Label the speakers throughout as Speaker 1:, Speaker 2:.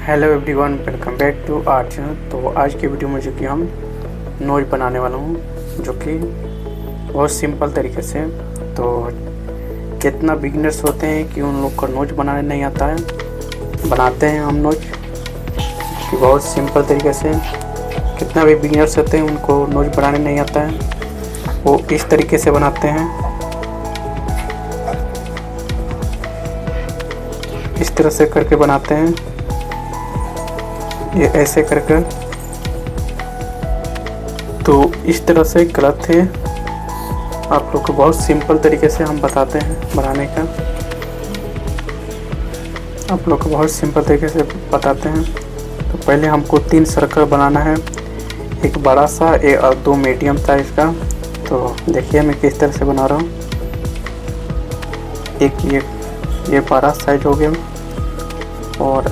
Speaker 1: Hello everyone, welcome back to our channel. तो आज की वीडियो में जो कि हम नोज बनाने वाला हूँ, जो कि बहुत सिंपल तरीके से। तो कितना बिगिनर्स होते हैं कि उन लोग को नोज बनाने नहीं आता है, बनाते हैं हम नोज कि बहुत सिंपल तरीके से। कितना भी बिगिनर्स होते हैं उनको नोज बनाने नहीं आता है, वो इस तरीके से बनाते हैं, इस तरह से करके बनाते हैं, ये ऐसे करके। तो इस तरह से गलत है। आप लोग को बहुत सिंपल तरीके से हम बताते हैं बनाने का, आप लोग को बहुत सिंपल तरीके से बताते हैं। तो पहले हमको 3 सर्कल बनाना है, एक बड़ा सा और 2 मीडियम साइज का। तो देखिए मैं किस तरह से बना रहा हूँ। एक ये बड़ा साइज हो गया और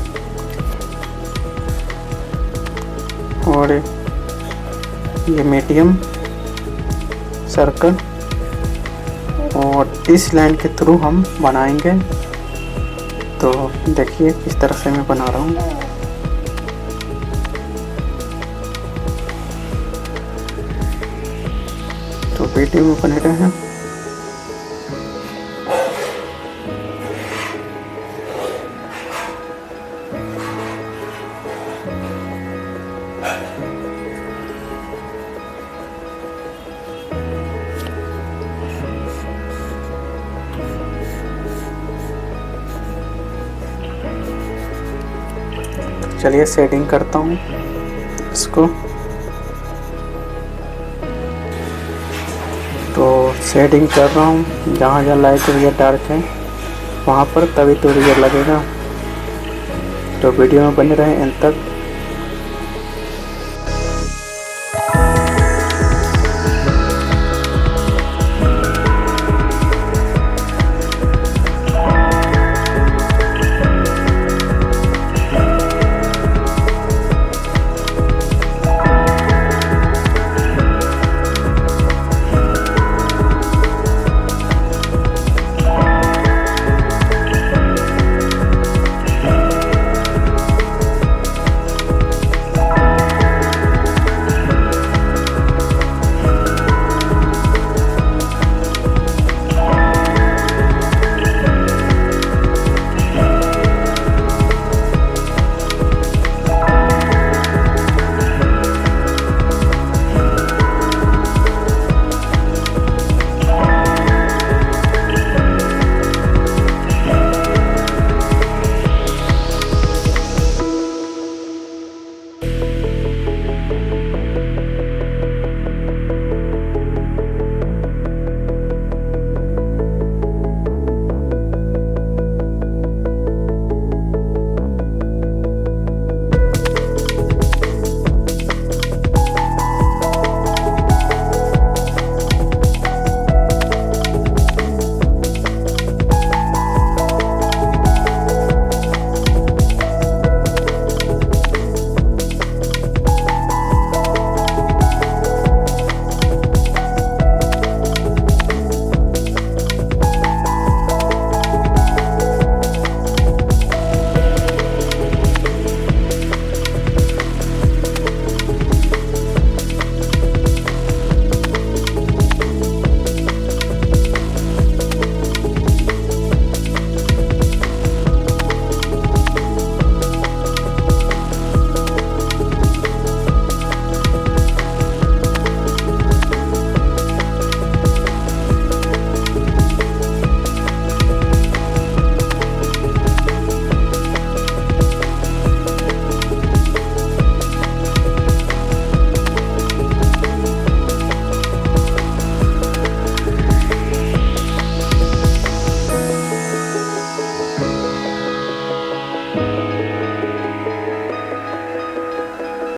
Speaker 1: ये मीडियम सर्कल, और इस लाइन के थ्रू हम बनाएंगे। तो देखिए किस तरह से मैं बना रहा हूँ। तो वीडियो में बने रहे हैं। चलिए शेडिंग करता हूँ इसको। तो शेडिंग कर रहा हूँ, जहाँ जहाँ लाइट और या डार्क है वहाँ पर, तभी तो रिजल्ट लगेगा। तो वीडियो में बने रहें अंत तक।